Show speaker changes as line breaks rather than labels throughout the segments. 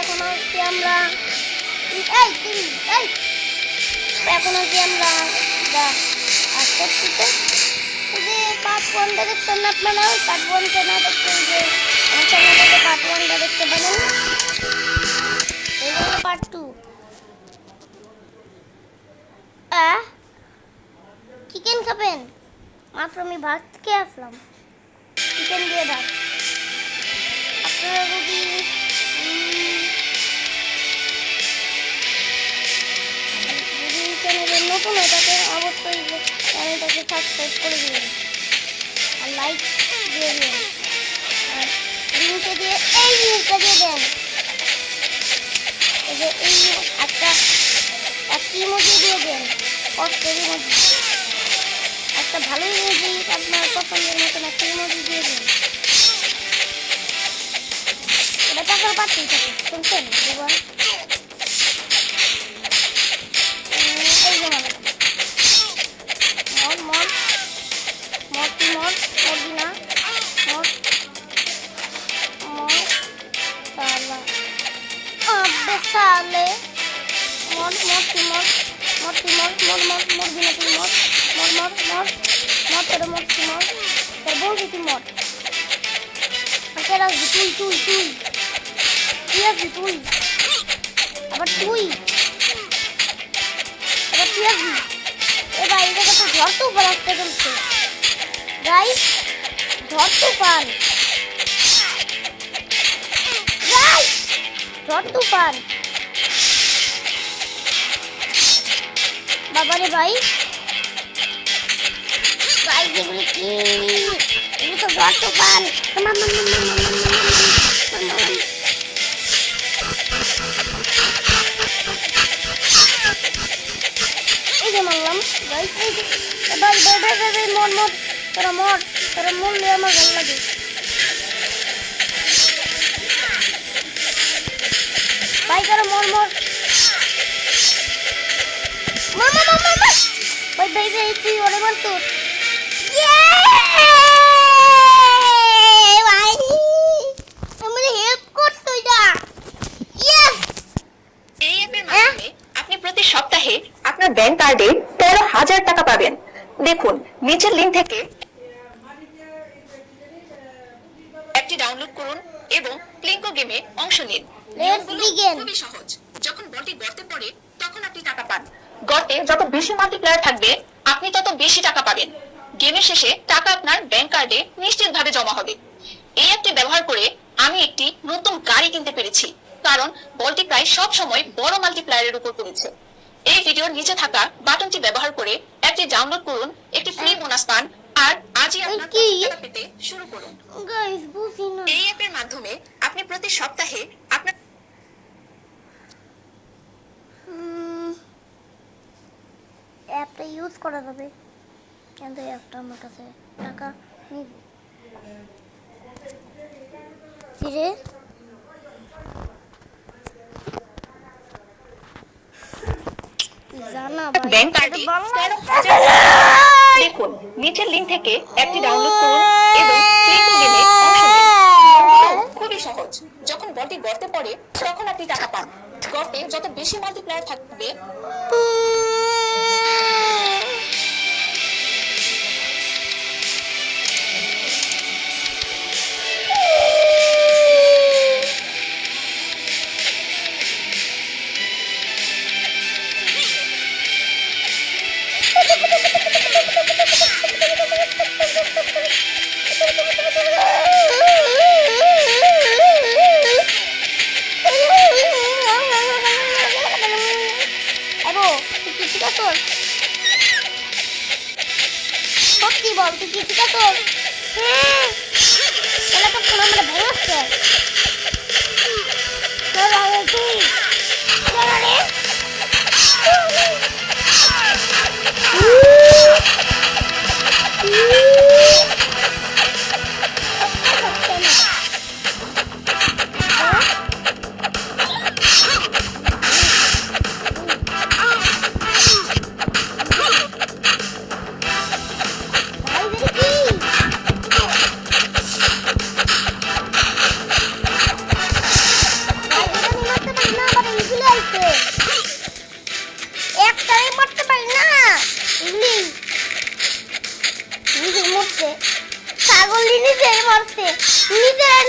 এখন আছি আমরা এখন আছি আমরা আজকে যে পার্ট 1টা দেখছেন না আপনারা, পার্ট 1টা না দেখতে যে আমার চ্যানেলে পার্ট 1টা দেখতে পারেন, এই হলো পার্ট 2। চিকেন খাবেন? মাত্র আমি ভাত খেয়ে আসলাম, চিকেন দিয়ে ভাত। আপনারা যদি চ্যানেলে নতুন হয়ে থাকে অবশ্যই চ্যানেলটাকে সাবস্ক্রাইব করে দিবেন আর লাইক দিয়ে দিবেন আর লিঙ্কে দিয়ে এই জিনিসটা দিয়ে দেন, এই যে এই একটা ইমোজি দিয়ে দেন, কষ্টের ইমোজি, একটা ভালো ইমোজি, আপনার পছন্দের মতন একটা ইমোজি দিয়ে দেন। এটা টাকার পাচ্ছেই থাকে, শুনছেন জীবন? এই যে সালে এবার এই জায়গাটা ঝড় তুফান আসতে চলছে গাইস, ঝড় তুফান, ঝড় তুফান। বাবারে ভাই, এগুলো কি? এগুলো তো ঝড় তুফান। এই যে মারলাম গাইস, এই যে ভাই মর তোরা মরলে আমার ভালো লাগে। ভাই তোরা মর ভাই তুই ওরে মারতো। ভাই আমারে হেল্প করছো এটা।
এই অ্যাপের মাধ্যমে আপনি প্রতি সপ্তাহে আপনার ব্যাংক কার্ডে 13,000 টাকা পাবেন। দেখুন নিচের লিংক থেকে অ্যাপটি ডাউনলোড করুন এবং প্লিঙ্কো গেমে অংশ নিন। খুবই সহজ। যখন বলটি গর্তে পড়ে তখন আপনি টাকা পান। গর্তে যত বেশি মাল্টিপ্লায়ার থাকবে আপনি তত বেশি টাকা পাবেন। গেমের শেষে টাকা আপনার ব্যাংক কার্ডে নিশ্চিতভাবে জমা হবে। এই অ্যাপটি ব্যবহার করে আমি একটি নতুন গাড়ি কিনতে পেরেছি, কারণ বলটি প্রায় সব সময় বড় মাল্টিপ্লায়ারের উপর পড়েছে। এই ভিডিওর নিচে থাকা বাটনটি ব্যবহার করে অ্যাপটি ডাউনলোড করুন, একটি ফ্রি বোনাস পান আর আজই আপনার টাকা পেতে শুরু করুন।
গাইস বুঝি না,
এই অ্যাপের মাধ্যমে আপনি প্রতি সপ্তাহে আপনার
অ্যাপটা ইউজ করা যাবে, কিন্তু অ্যাপটা আমার কাছে টাকা নিবে। ফিরে জানা ভাই
ব্যাংক কার্ডে 13,000 দেখুন নিচের লিংক থেকে অ্যাপটি ডাউনলোড করুন এবং প্লিঙ্কো গেমে অংশ নিন। খুবই সহজ। যখন বলটি গর্তে পড়ে তখন আপনি টাকা পান। গর্তে যত বেশি মাল্টিপ্লায়ার থাকবে
ঠিক আছে সত্যি বল, তুই কি ঠিক আছে? তাহলে তো কোনো মানে ভয় আসছে। তুই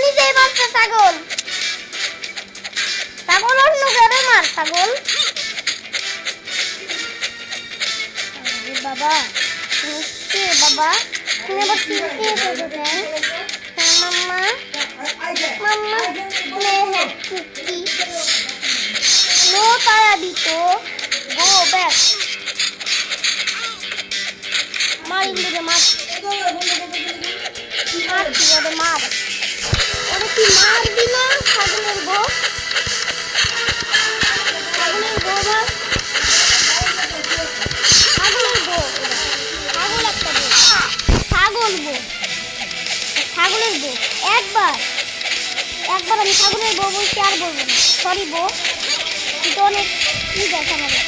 নিজেই মারছে ছাগল। ছাগল অন্য ঘরে মার ছাগল। আরে বাবা তুমি কে বাবা? তুমি আবার শিখে এসেছো কেন? হ্যাঁ মাম্মা মাম্মা मैं है कुकी नो ताया भी तो गो बैक मार इंदुके मार मार की ओरे मार ওরে কি মারবি না ছাগলের বউ? ছাগলের বউ মার ছাগলের বউ ছাগল একটা বউ ছাগল বউ ছাগলের বউ একবার আমি ছাগলের বউ বলছি আর বলবো না সরি বউ তুই তো অনেক কি দেখ আমাদের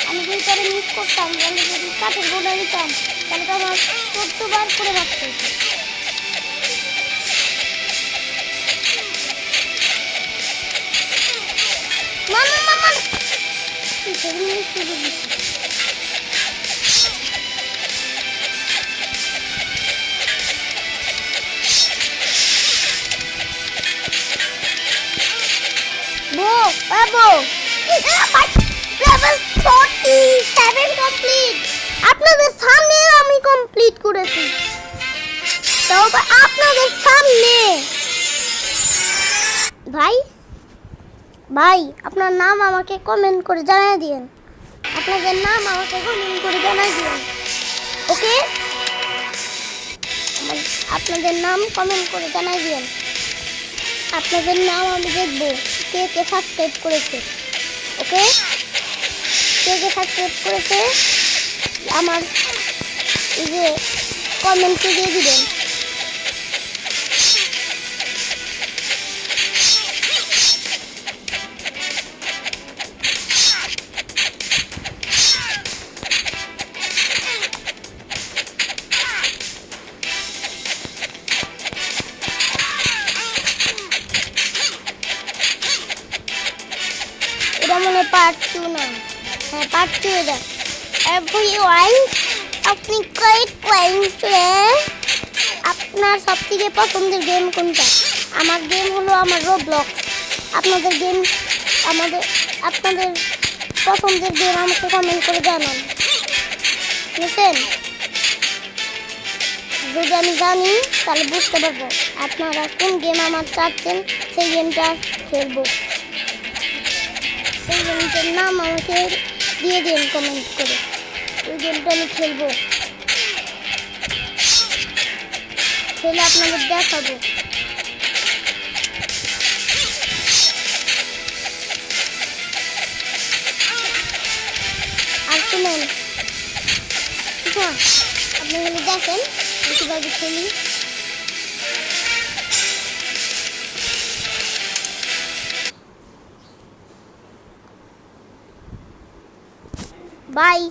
আমি যদি তোরে মিস করতাম তাহলে যদি কাঠের বউটা নিতাম তাহলে তো আমার 14 বার করে রাখতে হতো মামা মামা তুই সেদিন শুরু দিচ্ছিস Babo, level 47 complete. আপনাদের সামনে আমি কমপ্লিট করেছি। তবে আপনাদের সামনে ভাই আপনার নাম আমাকে কমেন্ট করে জানিয়ে দিন। আপনাদের নাম আমাকে কমেন্ট করে জানিয়ে দিন। ওকে? আপনাদের নাম কমেন্ট করে জানিয়ে দিন। আপনাদের নাম আমি দেখব কে কে সাবস্ক্রাইব করেছে। ওকে কে কে সাবস্ক্রাইব করেছে আমার এই যে কমেন্টে দিয়ে দিবেন। এটা মনে পার্ট 2 না? হ্যাঁ পার্ট 2 এটা। এভরিওয়ান আপনি কোয়েট কোয়েন্টে আপনার সবথেকে পছন্দের গেম কোনটা? আমার গেম হলো আমার রোবলক্স। আপনাদের পছন্দের গেম আমাকে কমেন্ট করে জানান। বুঝছেন? যদি আমি জানি তাহলে বুঝতে পারবো আপনারা কোন গেম আমার চাচ্ছেন সেই গেমটা খেলবো। সেই গেমটার নাম আমাকে দিয়ে দিন কমেন্ট করে, ওই গেমটা আমি খেলবো, খেলে আপনাদের দেখাবো। আর শুনেন হ্যাঁ আপনি এখানে দেখেন কীভাবে খেলি। বাই।